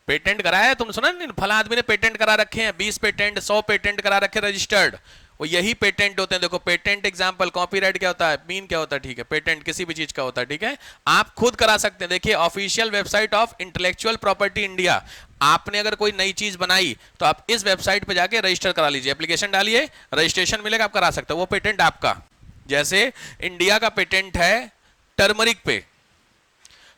Patent कराया है, तुम सुना नहीं, फला आदमी ने पेटेंट करा रखे हैं, 20 पेटेंट 100 पेटेंट करा रखे रजिस्टर्ड, वो यही पेटेंट होते हैं। देखो पेटेंट एग्जांपल, कॉपीराइट क्या होता है, मीन क्या होता है, ठीक है, पेटेंट किसी भी चीज का होता है, ठीक है, आप खुद करा सकते हैं। देखिए official website of intellectual property India, आपने अगर कोई नई चीज बनाई तो आप इस वेबसाइट पे जाके रजिस्टर करा लीजिए, एप्लीकेशन डालिए, रजिस्ट्रेशन मिलेगा, आप करा सकते हो, वो पेटेंट आपका। जैसे इंडिया का पेटेंट है टर्मरिक पे,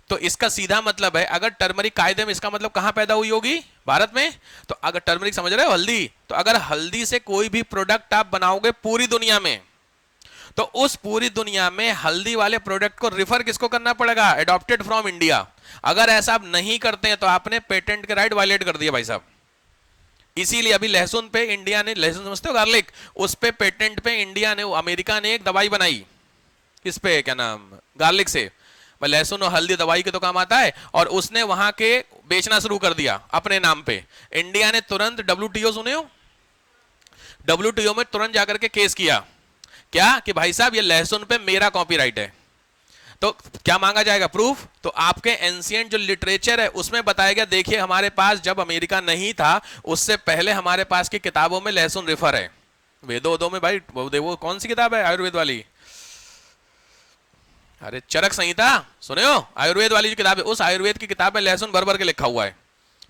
तो इसका सीधा मतलब है अगर टर्मरिक कायदे में, इसका मतलब कहां पैदा हुई होगी, भारत में। तो अगर टर्मरिक समझ रहे हो, हल्दी, तो अगर हल्दी से कोई भी प्रोडक्ट आप बनाओगे पूरी दुनिया में, तो उस पूरी दुनिया में हल्दी वाले प्रोडक्ट को रिफर किसको करना पड़ेगा, एडॉप्टेड फ्रॉम इंडिया। अगर ऐसा आप नहीं करते हैं तो आपने पेटेंट के राइट वायलेट कर दिया भाई साहब। इसीलिए अभी लहसुन पे इंडिया ने, लहसुन समझते हो, गार्लिक, उस पे पेटेंट पे इंडिया ने, अमेरिका ने एक दवाई बनाई, किस पे, क्या नाम, गार्लिक से, लहसुन और हल्दी दवाई के तो काम आता है, और उसने वहां के बेचना शुरू कर दिया अपने नाम पे। इंडिया ने तुरंत WTO, सुने हो, WTO में तुरंत जाकर के केस किया, क्या कि भाई साहब ये लहसुन पे मेरा कॉपीराइट है। तो क्या मांगा जाएगा, प्रूफ। तो आपके एंशिएंट जो लिटरेचर है उसमें बताया गया, देखिए हमारे पास जब अमेरिका नहीं था उससे पहले हमारे पास की किताबों में लहसुन रिफर है, वेदों में भाई, वो कौन सी किताब है, आयुर्वेद वाली, अरे चरक संहिता, सुने हो, आयुर्वेद वाली जो किताब है, उस आयुर्वेद की किताब में लहसुन भर भर के लिखा हुआ है।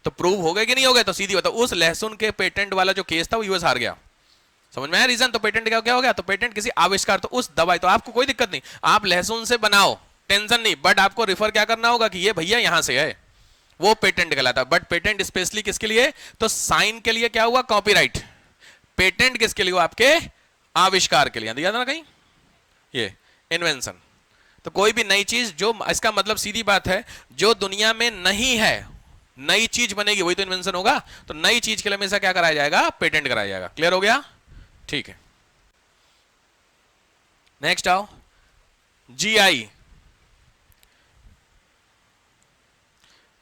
तो प्रूव हो गए कि नहीं हो गए, तो सीधी बात, उस लहसुन के पेटेंट वाला जो केस था वो यूएस हार गया। समझ में आया रीजन। तो पेटेंट क्या हो गया, तो पेटेंट किसी आविष्कार, तो उस दवाई, तो आपको कोई दिक्कत नहीं, आप लहसुन से बनाओ, टेंशन नहीं, बट आपको रिफर क्या करना होगा कि ये भैया यहां से है, वो पेटेंट कहलाता है। बट पेटेंट स्पेशली किसके लिए, तो साइन के लिए क्या हुआ, कॉपीराइट। पेटेंट किसके लिए हुआ, आपके आविष्कार के लिए, दिया था ना कहीं, ये इन्वेंशन। तो कोई भी नई चीज जो, इसका मतलब सीधी बात है, जो दुनिया में नहीं है, नई चीज बनेगी वही तो इन्वेंशन होगा। तो नई चीज के लिए हमेशा क्या कराया जाएगा, पेटेंट कराया जाएगा। क्लियर हो गया, ठीक है। नेक्स्ट आओ, GI,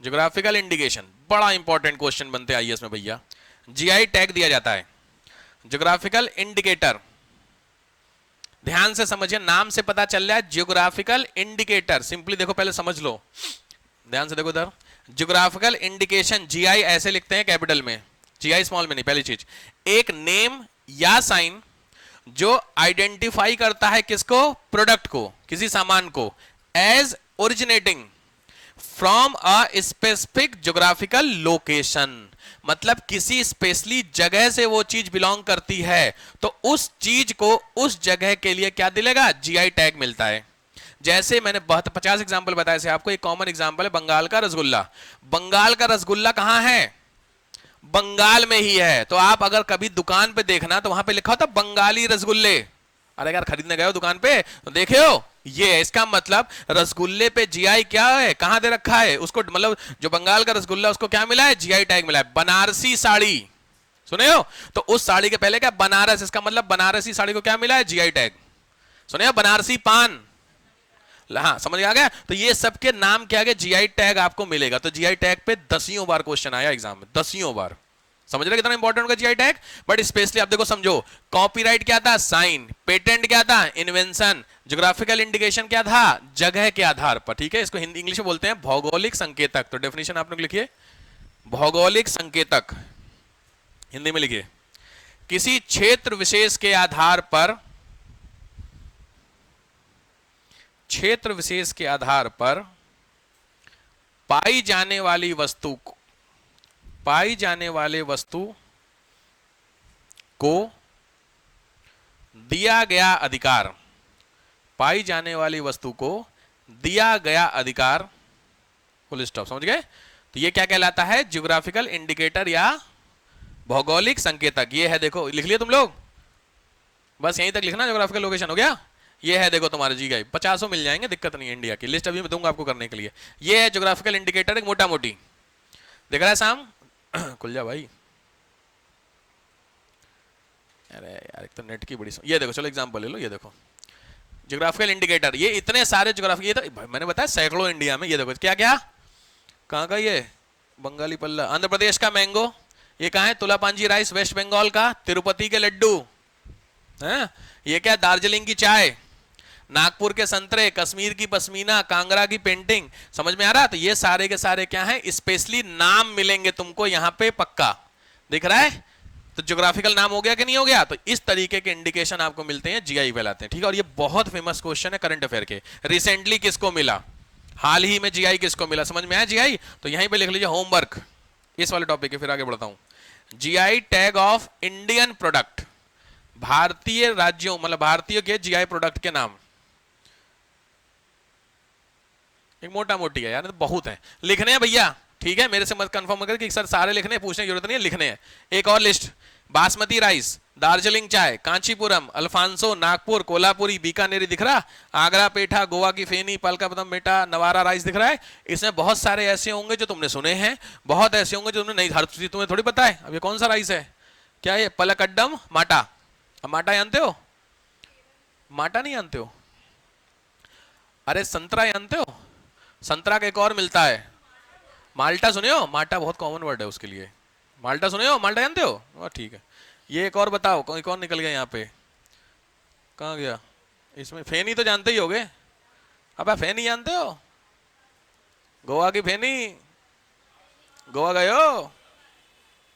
ज्योग्राफिकल इंडिकेशन, बड़ा इंपॉर्टेंट क्वेश्चन बनते हैं आईएएस में भैया। GI टैग दिया जाता है, ज्योग्राफिकल इंडिकेटर, ध्यान से समझिए, नाम से पता चल रहा है ज्योग्राफिकल इंडिकेटर, सिंपली देखो, पहले समझ लो, ध्यान से देखो इधर, ज्योग्राफिकल इंडिकेशन, GI ऐसे लिखते हैं कैपिटल में, GI स्मॉल में नहीं। पहली चीज, एक नेम या साइन जो आइडेंटिफाई करता है किसको, प्रोडक्ट को, किसी सामान को, as originating from a specific geographical location, मतलब किसी स्पेशली जगह से वो चीज बिलोंग करती है, तो उस चीज को उस जगह के लिए क्या दिलेगा, GI टैग मिलता है। जैसे मैंने 50 एग्जांपल बताए थे आपको, एक कॉमन एग्जांपल है बंगाल का रसगुल्ला। बंगाल का रसगुल्ला कहां है, बंगाल में ही है। तो आप अगर कभी दुकान पे देखना तो वहां पे लिखा होता बंगाली रसगुल्ले, अरे यार खरीदने गए हो दुकान पे तो देखे हो, ये इसका मतलब रसगुल्ले पे GI क्या है, कहां दे रखा है उसको, मतलब जो बंगाल का रसगुल्ला उसको क्या मिला है, GI टैग मिला है। बनारसी साड़ी, सुने हो, तो उस साड़ी के पहले क्या, बनारस, इसका मतलब बनारसी साड़ी को क्या मिला है, GI टैग। सुने हो, बनारसी पान, हाँ समझ आ गया। तो ये सबके नाम क्या गया, GI टैग आपको मिलेगा। तो GI टैग पे 10 बार क्वेश्चन आया एग्जाम में, 10 बार। समझ रहे कितना इंपॉर्टेंट होगा GI टैग। बट स्पेशली आप देखो समझो, कॉपीराइट क्या था, साइन, पेटेंट क्या था, इन्वेंशन, ज्योग्राफिकल इंडिकेशन क्या था, जगह के आधार पर, ठीक है। इसको हिंदी इंग्लिश में बोलते हैं भौगोलिक संकेतक। तो डेफिनेशन आप लोग लिखिए, भौगोलिक संकेतक, हिंदी में लिखिए, किसी क्षेत्र विशेष के आधार पर, क्षेत्र विशेष के आधार पर पाई जाने वाली वस्तु को, पाई जाने वाले वस्तु को दिया गया अधिकार, पाई जाने वाली वस्तु को दिया गया अधिकार, फुल स्टॉप। समझ गए। तो ये क्या कहलाता है, ज्योग्राफिकल इंडिकेटर या भौगोलिक संकेतक। ये है, देखो लिख लिया तुम लोग, बस यहीं तक लिखना, ज्योग्राफिकल लोकेशन हो गया। ये है देखो तुम्हारे GI 50 मिल जाएंगे, दिक्कत नहीं है, इंडिया की लिस्ट अभी मैं दूंगा आपको करने के लिए। ये है ज्योग्राफिकल इंडिकेटर, एक मोटा मोटी दिख रहा है शाम खुल जा भाई, अरे यार एक तो नेट की बड़ी ये देखो, चलो एग्जांपल ले लो, ये देखो ज्योग्राफिकल इंडिकेटर, ये इतने सारे ज्योग्राफिक, ये तो मैंने बताया सैकड़ों इंडिया में। ये देखो क्या क्या, कहाँ का, ये बंगाली पल्ला, आंध्र प्रदेश का मैंगो, ये कहाँ है, तुलापांजी राइस वेस्ट बंगाल का, तिरुपति के लड्डू, है ये क्या, दार्जिलिंग की चाय, नागपुर के संतरे, कश्मीर की पश्मीना, कांगड़ा की पेंटिंग। समझ में आ रहा? तो ये सारे के सारे क्या हैं, स्पेशली नाम मिलेंगे तुमको यहाँ पे पक्का दिख रहा है। तो ज्योग्राफिकल नाम हो गया कि नहीं हो गया? तो इस तरीके के इंडिकेशन आपको मिलते हैं, जीआई कहलाते हैं। ठीक है, और ये बहुत फेमस क्वेश्चन है करंट अफेयर के। रिसेंटली किसको मिला, हाल ही में जीआई किसको मिला? समझ में आया जीआई? तो यहीं पे लिख लीजिए होमवर्क इस वाले टॉपिक के, फिर आगे बढ़ता हूं। GI tag of Indian product, भारतीय राज्यों मतलब भारतीय के जीआई प्रोडक्ट के नाम। एक मोटा मोटी है यार, तो बहुत है, लिखने हैं भैया। ठीक है, मेरे से मत कंफर्म कर कि सर सारे लिखने, पूछने की जरूरत नहीं है, लिखने हैं। एक और लिस्ट, बासमती राइस, दार्जिलिंग चाय, कांचीपुरम, अल्फांसो, नागपुर, कोल्हापुरी, बीकानेरी दिख रहा, आगरा पेठा, गोवा की फेनी, पलकापदम मेटा, नवारा राइस दिख रहा है। इसमें बहुत सारे ऐसे होंगे जो तुमने सुने हैं, बहुत ऐसे होंगे जो तुमने नहीं, हर चीज तुम्हें थोड़ी पता है। अब ये कौन सा राइस है, क्या ये पलकड्डम माटा? अब माटा जानते हो? माटा नहीं जानते हो? अरे संतरा जानते हो? संतरा का एक और मिलता है माल्टा, सुने हो? माल्टा बहुत कॉमन वर्ड है उसके लिए। माल्टा सुने हो? माल्टा जानते हो? ठीक है। ये एक और बताओ, कौन निकल गया यहाँ पे, कहाँ गया? इसमें फेनी तो जानते ही होगे। अब फेनी जानते हो? गोवा की फेनी, गोवा गए हो?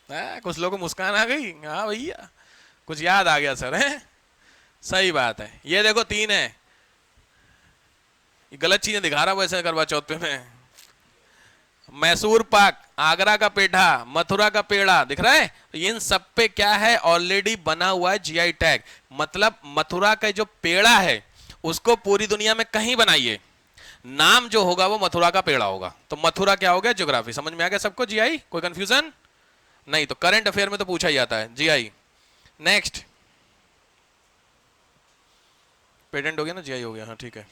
कुछ लोगों को मुस्कान आ गई। हाँ भैया, कुछ याद आ गया सर, है? सही बात है। ये देखो 3 है, गलत चीजें दिखा रहा वैसे करवा चौथ पे मैं। मैसूर पाक, आगरा का पेठा, मथुरा का पेड़ा दिख रहा है। तो इन सब पे क्या है, ऑलरेडी बना हुआ है जीआई टैग। मतलब मथुरा का जो पेड़ा है उसको पूरी दुनिया में कहीं बनाइए, नाम जो होगा वो मथुरा का पेड़ा होगा। तो मथुरा क्या हो गया, ज्योग्राफी। समझ में आ गया सबको जीआई? कोई कंफ्यूजन नहीं? तो करंट अफेयर में तो पूछा ही जाता है जीआई। नेक्स्ट, पेटेंट हो गया ना, जीआई हो गया। हाँ ठीक है।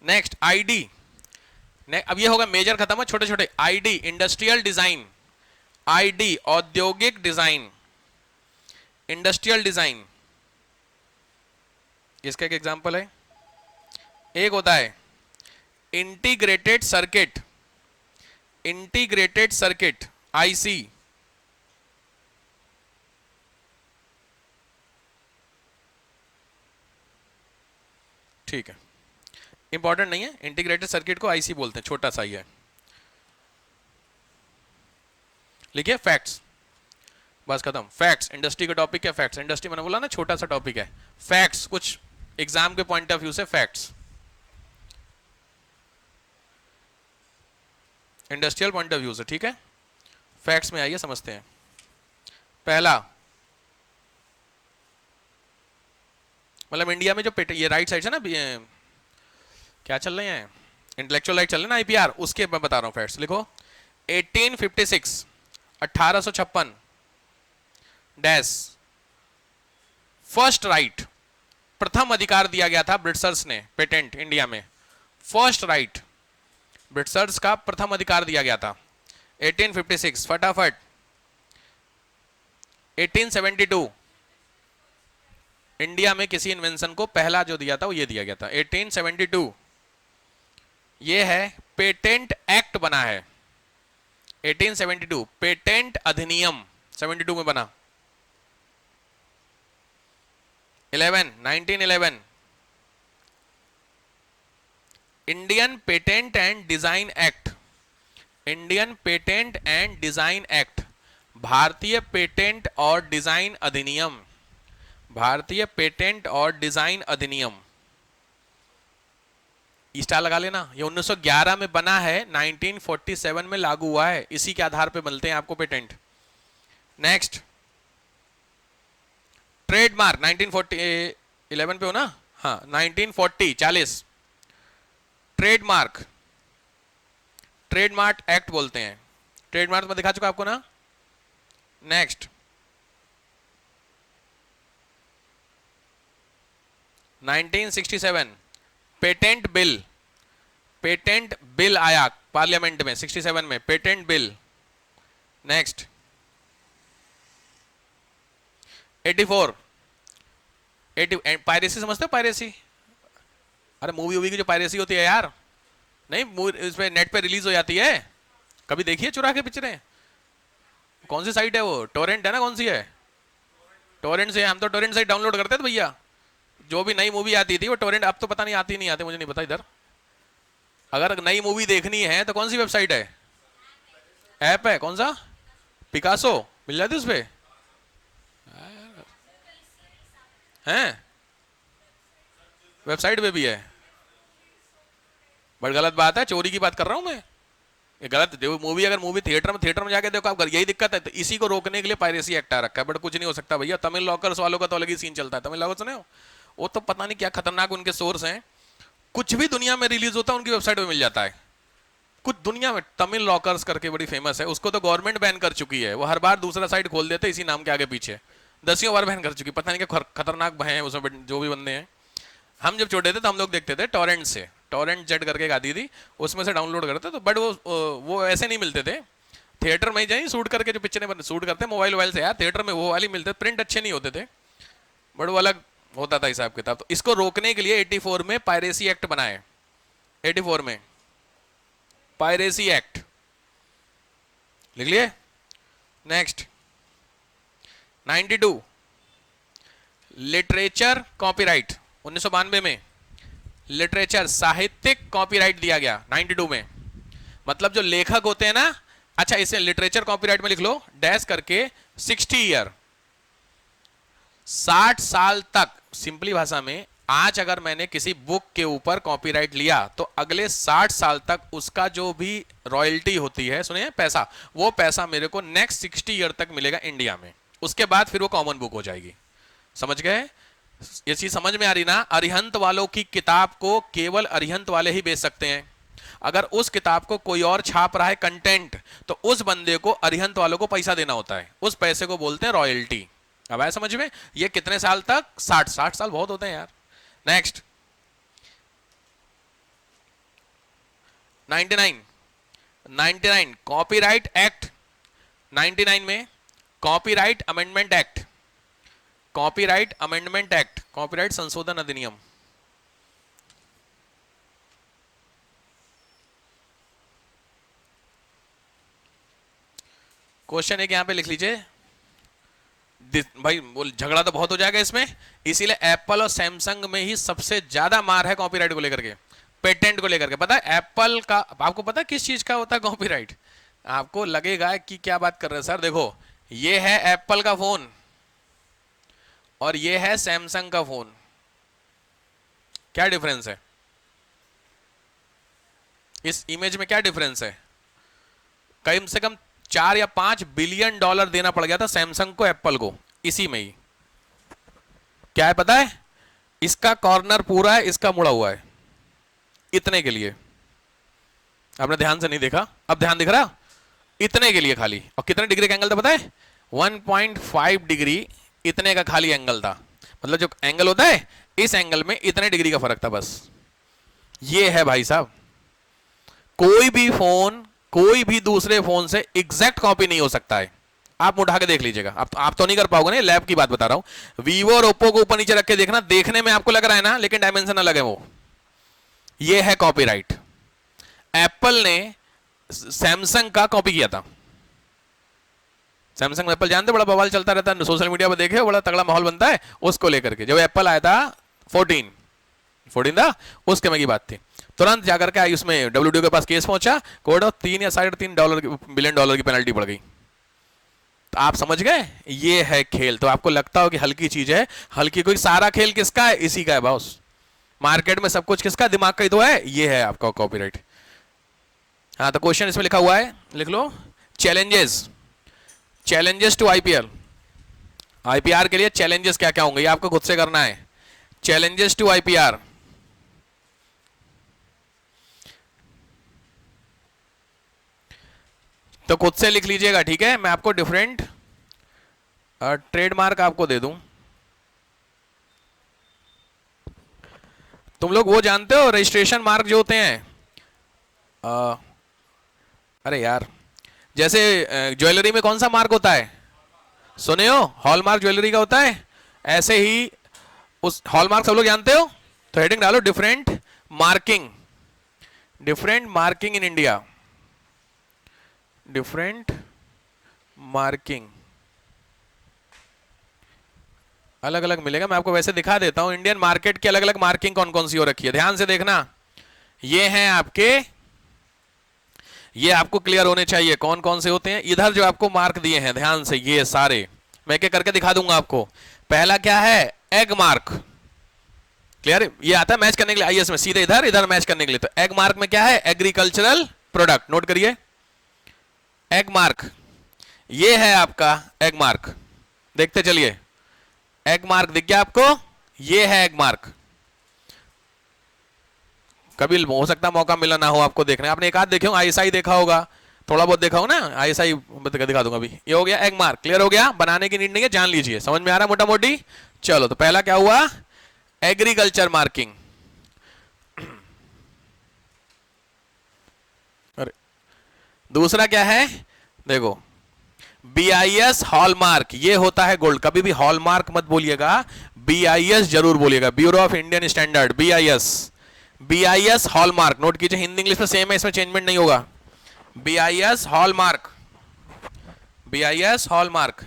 Next ID. अब ये होगा मेजर खत्म है, छोटे छोटे। आईडी इंडस्ट्रियल डिजाइन, आईडी औद्योगिक डिजाइन, इंडस्ट्रियल डिजाइन। इसका एक एग्जांपल है, एक होता है integrated circuit, integrated circuit IC. ठीक है, इंपॉर्टेंट नहीं है, इंटीग्रेटेड सर्किट को आईसी बोलते हैं, छोटा सा ही है। लिखिए फैक्ट्स, बस खत्म। फैक्ट्स इंडस्ट्री का टॉपिक है। फैक्ट्स इंडस्ट्री मैंने बोला ना छोटा सा टॉपिक है। फैक्ट्स कुछ एग्जाम के पॉइंट ऑफ व्यू से, facts industrial point of view से। ठीक है, फैक्ट्स में आइए समझते हैं। पहला, मतलब इंडिया में जो ये राइट साइड है ना, क्या चल रहे हैं, इंटेलेक्चुअल राइट चल रहे हैं ना, आईपीआर, उसके मैं बता रहा हूं फैक्ट्स। लिखो 1856, 1856 डैश फर्स्ट राइट, प्रथम अधिकार दिया गया था ब्रिटिशर्स ने पेटेंट इंडिया में। फर्स्ट राइट ब्रिटिशर्स का प्रथम अधिकार दिया गया था 1856। फटाफट 1872 इंडिया में किसी इन्वेंशन को पहला जो दिया था वो ये दिया गया था 1872। ये है पेटेंट एक्ट बना है 1872, पेटेंट अधिनियम 72 में बना। 1911 Indian patent and design act, Indian patent and design act, भारतीय पेटेंट और डिजाइन अधिनियम, भारतीय पेटेंट और डिजाइन अधिनियम। स्टार लगा लेना। ये 1911 में बना है, 1947 में लागू हुआ है। इसी के आधार पे मिलते हैं आपको पेटेंट। नेक्स्ट, ट्रेडमार्क 1940, 11 पे हो ना, हाँ 1940, 40 ट्रेडमार्क, ट्रेडमार्क एक्ट बोलते हैं। ट्रेडमार्क में दिखा चुका आपको ना। Next 1967 patent bill, patent bill आया पार्लियामेंट में 67 में, पेटेंट बिल। नेक्स्ट 84 पायरेसी समझते हो? पायरेसी, अरे मूवी वूवी की जो पायरेसी होती है यार, नहीं इस पे नेट पे रिलीज हो जाती है, कभी देखिए चुरा के पिक्चरें? कौन सी साइट है वो? टोरेंट है ना? कौन सी है? टोरेंट से, हम तो टोरेंट से डाउनलोड करते थे भैया, जो भी नई मूवी आती थी वो टोरेंट, अब तो पता नहीं आती नहीं आती, मुझे नहीं पता इधर। अगर नई मूवी देखनी है तो कौन सी वेबसाइट है, ऐप है, कौन सा, पिकासो, मिल जाती उस पर हैं, वेबसाइट पे भी है। बड़ी गलत बात है, चोरी की बात कर रहा हूं मैं, ये गलत। देखो मूवी, अगर मूवी थिएटर में जाके देखो आप, यही दिक्कत है, तो इसी को रोकने के लिए पायरेसी एक्ट आ रखा है, बट कुछ नहीं हो सकता भैया। तमिल लॉकर्स वालों का तो अलग ही सीन चलता है, तमिल लॉकर्स सुने हो, वो तो पता नहीं क्या खतरनाक उनके सोर्स हैं, कुछ भी दुनिया में रिलीज होता है उनकी वेबसाइट पे मिल जाता है। कुछ दुनिया में, तमिल लॉकर्स करके बड़ी फेमस है, उसको तो गवर्नमेंट बैन कर चुकी है, वो हर बार दूसरा साइट खोल देते इसी नाम के आगे पीछे, 10 बार बैन कर चुकी, पता नहीं क्या खतरनाक हैं उसमें जो भी बंदे हैं। हम जब छोटे थे तो हम लोग देखते थे टॉरेंट से, टॉरेंट जेट करके एक आती थी, उसमें से डाउनलोड करते तो, बट वो ऐसे नहीं मिलते थे, थिएटर में ही जाइए शूट करके, जो पिक्चरें शूट करते मोबाइल वोबाइल से यार, थिएटर में वो वाली मिलते, प्रिंट अच्छे नहीं होते थे, बट वो अलग होता था हिसाब किताब। तो इसको रोकने के लिए 84 में पायरेसी एक्ट बनाए, 84 में पायरेसी एक्ट, लिख लिए। नेक्स्ट 92 लिटरेचर कॉपीराइट, 1992 में लिटरेचर साहित्यिक कॉपीराइट दिया गया 92 में, मतलब जो लेखक होते हैं ना, अच्छा इसे लिटरेचर कॉपीराइट में लिख लो डैश करके 60 ईयर, 60 साल तक, सिंपली भाषा में आज अगर मैंने किसी बुक के ऊपर कॉपीराइट लिया तो अगले 60 साल तक उसका जो भी रॉयल्टी होती है, सुनिए पैसा, वो पैसा मेरे को नेक्स्ट 60 ईयर तक मिलेगा इंडिया में, उसके बाद फिर वो कॉमन बुक हो जाएगी। समझ गए, ये चीज समझ में आ रही ना। अरिहंत वालों की किताब को केवल अरिहंत वाले ही बेच सकते हैं, अगर उस किताब को कोई और छाप रहा है कंटेंट, तो उस बंदे को अरिहंत वालों को पैसा देना होता है, उस पैसे को बोलते हैं रॉयल्टी। अब आया समझ में, ये कितने साल तक, 60 साल बहुत होते हैं यार। नेक्स्ट 99 कॉपीराइट एक्ट, 99 में copyright amendment act, copyright amendment act, copyright संशोधन अधिनियम। क्वेश्चन एक यहां पे लिख लीजिए भाई, वो झगड़ा तो बहुत हो जाएगा इसमें, इसीलिए एप्पल और सैमसंग में ही सबसे ज्यादा मार है कॉपीराइट को लेकर के, पेटेंट को लेकर के। पता है एप्पल का, आपको पता है किस चीज का होता है कॉपीराइट? आपको लगेगा कि क्या बात कर रहे हैं सर, देखो ये है एप्पल का फोन और ये है सैमसंग का फोन, क्या डिफरेंस है इस इमेज में, क्या डिफरेंस है? कम से कम 4 या 5 बिलियन डॉलर देना पड़ गया था सैमसंग को एप्पल को इसी में ही। क्या है पता है, इसका कॉर्नर पूरा है, इसका मुड़ा हुआ है, इतने के लिए। आपने ध्यान से नहीं देखा, अब ध्यान दिख रहा, इतने के लिए खाली। और कितने डिग्री का एंगल था पता है? 1.5 डिग्री इतने का खाली एंगल था, मतलब जो एंगल होता है इस एंगल में इतने डिग्री का फर्क था बस। ये है भाई साहब, कोई भी फोन कोई भी दूसरे फोन से एग्जैक्ट कॉपी नहीं हो सकता है। आप उठा के देख लीजिएगा, आप तो नहीं कर पाओगे ना, लैब की बात बता रहा हूं। वीवो और ओप्पो को ऊपर नीचे रख के देखना, देखने में आपको लग रहा है ना, लेकिन डायमेंशन अलग है वो। ये है कॉपीराइट। एप्पल ने सैमसंग का कॉपी किया था, सैमसंग एप्पल जानते, बड़ा बवाल चलता रहता है सोशल मीडिया पर, देखे बड़ा तगड़ा माहौल बनता है उसको लेकर के। जब एप्पल आया था 14 था, उस समय की बात थी, तुरंत जाकर के आई उसमें WTO के पास केस पहुंचा, कोड 3 या $3.5 बिलियन की पेनल्टी पड़ गई। तो आप समझ गए, ये है खेल। तो आपको लगता हो कि हल्की चीज है, हल्की कोई, सारा खेल किसका है? इसी का है बॉस। मार्केट में सब कुछ किसका, दिमाग का ही तो है। ये है आपका कॉपीराइट। हाँ तो क्वेश्चन इसमें लिखा हुआ है, लिख लो। चैलेंजेस टू IPR, IPR के लिए चैलेंजेस क्या क्या होंगे ये आपको खुद से करना है। चैलेंजेस टू IPR, तो खुद से लिख लीजिएगा, ठीक है? मैं आपको डिफरेंट ट्रेडमार्क आपको दे दूं। तुम लोग वो जानते हो रजिस्ट्रेशन मार्क जो होते हैं, अरे यार, जैसे ज्वेलरी में कौन सा मार्क होता है, सुने हो? हॉलमार्क ज्वेलरी का होता है। ऐसे ही उस हॉलमार्क सब लोग जानते हो, तो हेडिंग डालो different marking, different marking in India, different marking अलग अलग मिलेगा, मैं आपको वैसे दिखा देता हूं। इंडियन मार्केट की अलग अलग मार्किंग कौन कौन सी हो रखी है, ध्यान से देखना। ये हैं आपके, ये आपको क्लियर होने चाहिए कौन कौन से होते हैं। इधर जो आपको मार्क दिए हैं ध्यान से, ये सारे मैं एक करके दिखा दूंगा आपको। पहला क्या है, एग मार्क। क्लियर, ये आता है मैच करने के लिए आईएएस में, सीधे इधर इधर मैच करने के लिए। तो एग मार्क में क्या है, एग्रीकल्चरल प्रोडक्ट, नोट करिए एग मार्क। ये है आपका एग मार्क, देखते चलिए। एग मार्क दिख गया आपको, ये है एग मार्क। कभी हो सकता मौका मिला ना हो आपको देखने, आपने एक आध देखे हो, आईएसआई देखा होगा, थोड़ा बहुत देखा हो ना, आईएसआई दिखा दूंगा अभी। ये हो गया एग मार्क, क्लियर हो गया, बनाने की नीड नहीं है, जान लीजिए, समझ में आ रहा है मोटा मोटी। चलो तो पहला क्या हुआ, एग्रीकल्चर मार्किंग। अरे दूसरा क्या है, देखो बीआईएस हॉलमार्क, ये होता है गोल्ड। कभी भी हॉलमार्क मत बोलिएगा, बीआईएस जरूर बोलिएगा, bureau of Indian standard, BIS. BIS hallmark, note कीजिए, हिंदी इंग्लिश में सेम है, इसमें चेंजमेंट नहीं होगा। BIS hallmark, BIS hallmark.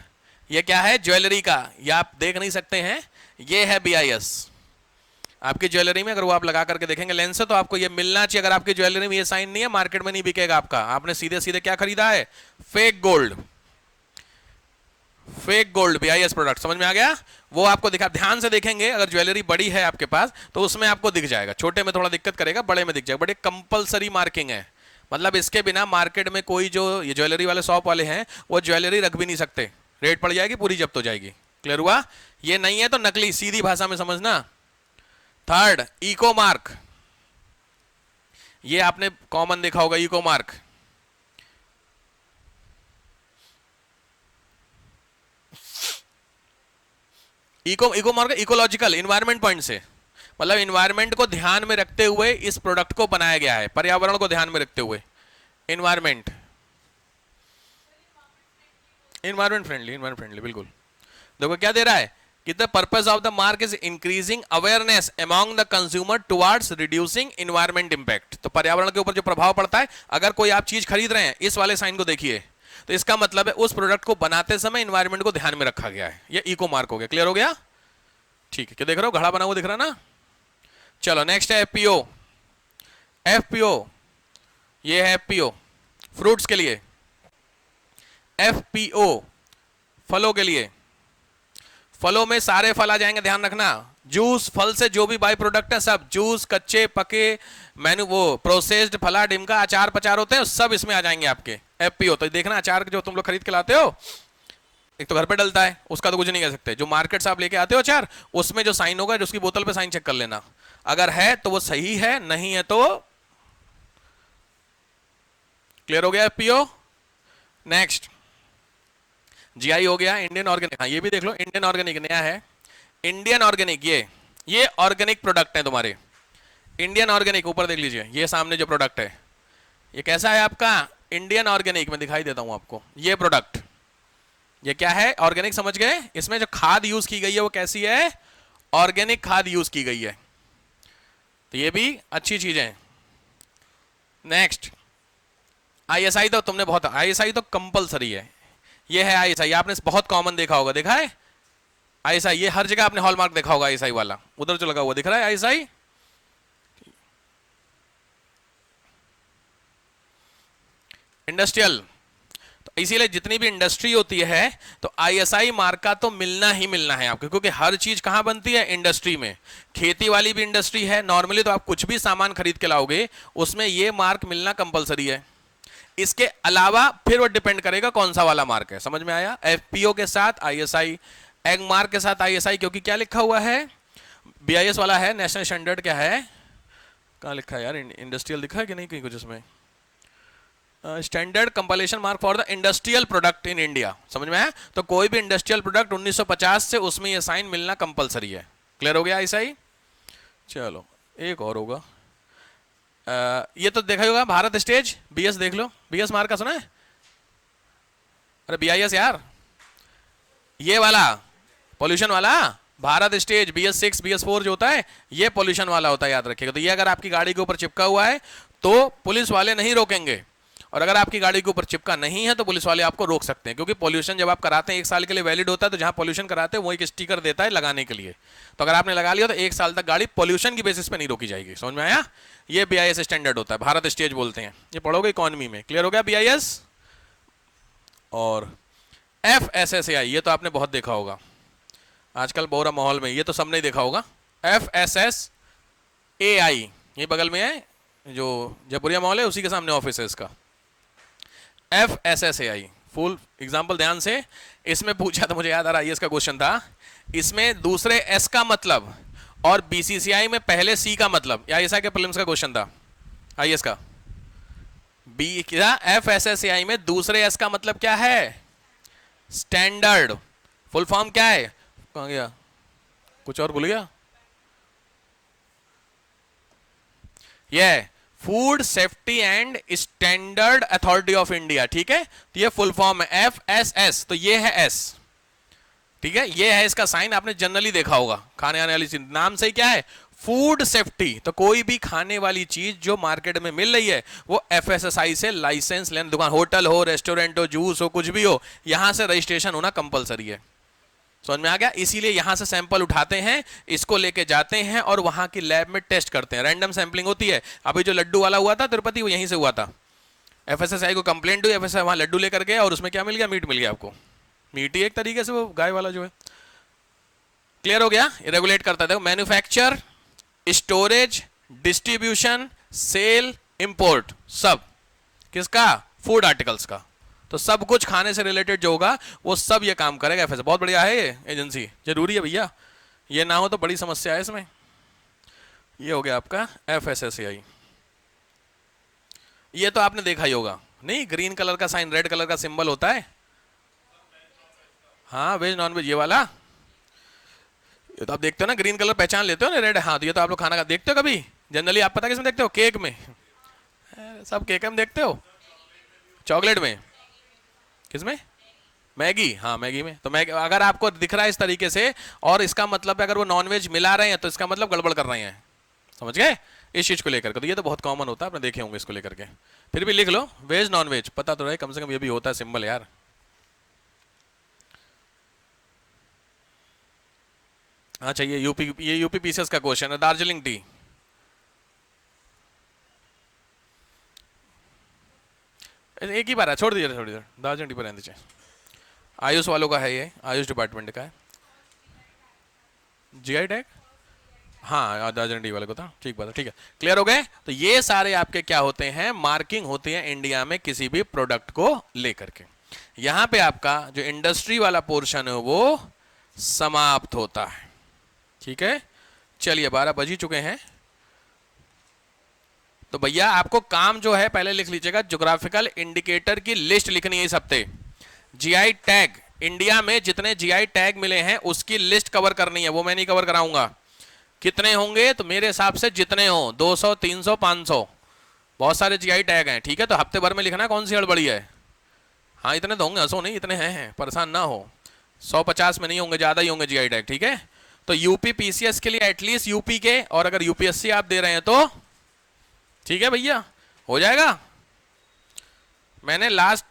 ये क्या है, ज्वेलरी का, ये आप देख नहीं सकते हैं, ये है बीआईएस। आपकी ज्वेलरी में अगर वो आप लगा करके देखेंगे लेंस से, तो आपको ये मिलना चाहिए। अगर आपकी ज्वेलरी में ये साइन नहीं है, मार्केट में नहीं बिकेगा आपका। आपने सीधे सीधे क्या खरीदा है, fake gold. Fake gold BIS product, समझ में आ गया। वो आपको दिखा, ध्यान से देखेंगे, अगर ज्वेलरी बड़ी है आपके पास तो उसमें आपको दिख जाएगा, छोटे में थोड़ा दिक्कत करेगा, बड़े में दिख जाएगा। बड़े कंपलसरी मार्किंग है, मतलब इसके बिना मार्केट में कोई जो ये ज्वेलरी वाले शॉप वाले हैं वो ज्वेलरी रख भी नहीं सकते, रेट पड़ जाएगी, पूरी जब्त हो जाएगी। क्लियर हुआ, ये नहीं है तो नकली, सीधी भाषा में समझना। थर्ड, इको मार्क, ये आपने कॉमन देखा होगा, eco mark. Eco mark ecological, environment point से, मतलब इन्वायरमेंट को ध्यान में रखते हुए इस प्रोडक्ट को बनाया गया है, पर्यावरण को ध्यान में रखते हुए। इन्वायरमेंट, इन्वायरमेंट फ्रेंडली, बिल्कुल। देखो क्या दे रहा है कि the purpose of the mark is increasing awareness among the consumer towards reducing environment impact. तो पर्यावरण के ऊपर जो प्रभाव पड़ता है, अगर कोई आप चीज खरीद रहे हैं, इस वाले साइन को देखिए, तो इसका मतलब है उस प्रोडक्ट को बनाते समय इन्वायरमेंट को ध्यान में रखा गया है। ये इको मार्क हो गया, क्लियर हो गया, ठीक है। क्या देख रहे हो, घड़ा बना हुआ दिख रहा ना। चलो नेक्स्ट है एफपीओ। एफपीओ, ये है एफपीओ फ्रूट्स के लिए, एफपीओ फलों के लिए। फलों में सारे फल आ जाएंगे, ध्यान रखना। जूस, फल से जो भी बाई प्रोडक्ट है सब, जूस, कच्चे पके, मैन्यू वो प्रोसेस्ड, फला डिमका, अचार पचार होते हैं, सब इसमें आ जाएंगे आपके एफपीओ। तो देखना, अचार जो तुम लोग खरीद के लाते हो, एक तो घर पे डलता है, उसका तो कुछ नहीं कह सकते। जो मार्केट से आप लेके आते हो अचार, उसमें जो साइन होगा, जो उसकी बोतल पे साइन चेक कर लेना, अगर है तो वो सही है, नहीं है तो। क्लियर हो गया एफपीओ। नेक्स्ट जीआई हो गया, इंडियन ऑर्गेनिक। हाँ ये भी देख लो, इंडियन ऑर्गेनिक नया है, इंडियन ऑर्गेनिक। ये ऑर्गेनिक प्रोडक्ट है तुम्हारे, इंडियन ऑर्गेनिक। ऊपर देख लीजिए, ये सामने जो प्रोडक्ट है ये कैसा है आपका, इंडियन ऑर्गेनिक। में दिखाई देता हूं आपको ये प्रोडक्ट, ये क्या है, ऑर्गेनिक, समझ गए। इसमें जो खाद यूज की गई है वो कैसी है, ऑर्गेनिक खाद यूज की गई है, तो ये भी अच्छी चीज है। नेक्स्ट आईएसआई, तो तुमने बहुत, आईएसआई तो कंपलसरी है। ये है आईएसआई, आपने बहुत कॉमन देखा होगा, देखा है आईएसआई, ये हर जगह आपने हॉलमार्क देखा होगा आईएसआई वाला, उधर जो लगा हुआ दिख रहा है आईएसआई। इंडस्ट्रियल, तो इसीलिए जितनी भी इंडस्ट्री होती है तो आईएसआई मार्क का तो मिलना ही मिलना है आपको, क्योंकि हर चीज कहां बनती है, इंडस्ट्री में। खेती वाली भी इंडस्ट्री है, नॉर्मली तो आप कुछ भी सामान खरीद के लाओगे उसमें ये मार्क मिलना कंपलसरी है। इसके अलावा फिर वो डिपेंड करेगा कौन सा वाला मार्क है, समझ में आया। एफपीओ के साथ आईएसआई, एग मार्क के साथ आईएसआई, क्योंकि क्या लिखा हुआ है, बीआईएस वाला है, नेशनल स्टैंडर्ड क्या है, कहां लिखा है यार, इंडस्ट्रियल लिखा है कि नहीं कहीं कुछ इसमें, standard compilation mark for the industrial product in India, समझ में आया। तो कोई भी इंडस्ट्रियल प्रोडक्ट 1950 से उसमें ये साइन मिलना कंपलसरी है। क्लियर हो गया आईएसआई। चलो एक और होगा, ये तो देखा होगा, भारत स्टेज, बीएस देख लो, बीएस मार्क का सुना है, अरे बीआईएस यार, ये वाला पॉल्यूशन वाला, भारत स्टेज BS6 BS4 जो होता है ये पॉल्यूशन वाला होता है, याद रखिएगा। तो ये अगर आपकी गाड़ी के ऊपर चिपका हुआ है तो पुलिस वाले नहीं रोकेंगे, और अगर आपकी गाड़ी के ऊपर चिपका नहीं है तो पुलिस वाले आपको रोक सकते हैं, क्योंकि पॉल्यूशन जब आप कराते हैं 1 साल के लिए वैलिड होता है, तो जहां पॉल्यूशन कराते हैं वो एक स्टिकर देता है लगाने के लिए, तो अगर आपने लगा लिया तो 1 साल तक गाड़ी पॉल्यूशन की बेसिस पे नहीं रोकी जाएगी। समझ में आया? ये BIS स्टैंडर्ड होता है, भारत स्टेज बोलते हैं, ये पढ़ोगे इकोनॉमी में। क्लियर हो गया BIS? और FSSAI ये तो आपने बहुत देखा होगा आजकल बोरा माहौल में, ये तो सबने देखा होगा। FSSAI ये बगल में है, जो जयपुरिया मॉल है उसी के सामने ऑफिस है इसका। FSSAI फुल एग्जाम्पल ध्यान से, इसमें पूछा तो मुझे याद आ रहा है, इसका क्वेश्चन था, इसमें दूसरे S का मतलब और BCCI में पहले C का मतलब, या ऐसा के प्रीलिम्स का क्वेश्चन था IAS का। बी क्या FSSAI में दूसरे S का मतलब क्या है? स्टैंडर्ड। फुल फॉर्म क्या है? कहां गया, कुछ और भूल गया? ये food safety and standard authority of India, ठीक है, तो ये फुल फॉर्म है FSS, तो ये है S, ठीक है, ये है इसका साइन, आपने जनरली देखा होगा खाने आने वाली चीज, नाम से ही क्या है? Food safety. तो कोई भी खाने वाली चीज जो मार्केट में मिल रही है वो FSSAI से लाइसेंस लेने, दुकान, होटल हो, रेस्टोरेंट हो, जूस हो, कुछ भी हो, यहां से रजिस्ट्रेशन होना कंपलसरी है। समझ में आ गया? इसीलिए यहां से सैंपल उठाते हैं, इसको लेके जाते हैं और वहां की लैब में टेस्ट करते हैं, रैंडम सैंपलिंग होती है। अभी जो लड्डू वाला हुआ था तिरुपति, वो यहीं से हुआ था। FSSAI को कंप्लेंट हुई, FSSAI वहां लड्डू लेकर गया और उसमें क्या मिल गया? मीट मिल गया आपको। मीट ही एक तरीके से वो गाय वाला जो है। क्लियर हो गया? रेगुलेट करता था manufacture, storage, distribution, sale, import, सब किसका? फूड आर्टिकल्स का। तो सब कुछ खाने से रिलेटेड जो होगा वो सब ये काम करेगा FSSAI। बहुत बढ़िया है ये एजेंसी, जरूरी है भैया, ये ना हो तो बड़ी समस्या है इसमें। ये हो गया आपका FSSAI। ये तो आपने देखा ही होगा, नहीं? ग्रीन कलर का साइन, रेड कलर का सिंबल होता है, हाँ, वेज नॉन वेज ये वाला, ये तो आप देखते हो ना, ग्रीन कलर पहचान लेते हो ना, रेड, हाँ, तो ये तो आप लोग खाना का देखते हो कभी? जनरली आप पता किसमें देखते हो? केक में, सब केक में देखते हो, चॉकलेट में, किसमें? मैगी, हाँ मैगी में। तो मैगी अगर आपको दिख रहा है इस तरीके से, और इसका मतलब अगर वो नॉनवेज मिला रहे हैं तो इसका मतलब गड़बड़ कर रहे हैं। समझ गए? इस चीज को लेकर के तो ये तो बहुत कॉमन होता है, आपने देखे होंगे इसको लेकर के। फिर भी लिख लो, वेज नॉन वेज पता तो रहे कम से कम, ये भी होता है सिंबल यार। अच्छा, ये यूपी PCS का क्वेश्चन है। दार्जिलिंग टी, एक ही बार है, छोड़ दीजिए दार्जिलिंग टी पर रहने दीजिए। आयुष वालों का है ये, आयुष डिपार्टमेंट का है। GI टैग, हाँ दार्जिलिंग टी वाले को था, ठीक बात है, ठीक है। क्लियर हो गए? तो ये सारे आपके क्या होते हैं? मार्किंग होती है इंडिया में किसी भी प्रोडक्ट को लेकर के। यहां पे आपका जो इंडस्ट्री वाला पोर्शन है वो समाप्त होता है, ठीक है। चलिए 12 बज ही चुके हैं, तो भैया आपको काम जो है पहले लिख लीजिएगा, ज्योग्राफिकल इंडिकेटर की लिस्ट लिखनी है इस हफ्ते। GI टैग, इंडिया में जितने GI टैग मिले हैं उसकी लिस्ट कवर करनी है, वो मैं नहीं कवर कराऊंगा। कितने होंगे? तो मेरे हिसाब से जितने हो, 200, 300, 500, बहुत सारे GI टैग हैं, ठीक है। तो हफ्ते भर में लिखना कौन सी हड़बड़ी है। हाँ इतने तो होंगे, हंसो नहीं, इतने हैं, परेशान ना हो। 150 में नहीं होंगे, ज्यादा ही होंगे GI टैग, ठीक है। तो यूपी PCS के लिए एटलीस्ट यूपी के, और अगर UPSC आप दे रहे हैं तो ठीक है भैया, हो जाएगा। मैंने लास्ट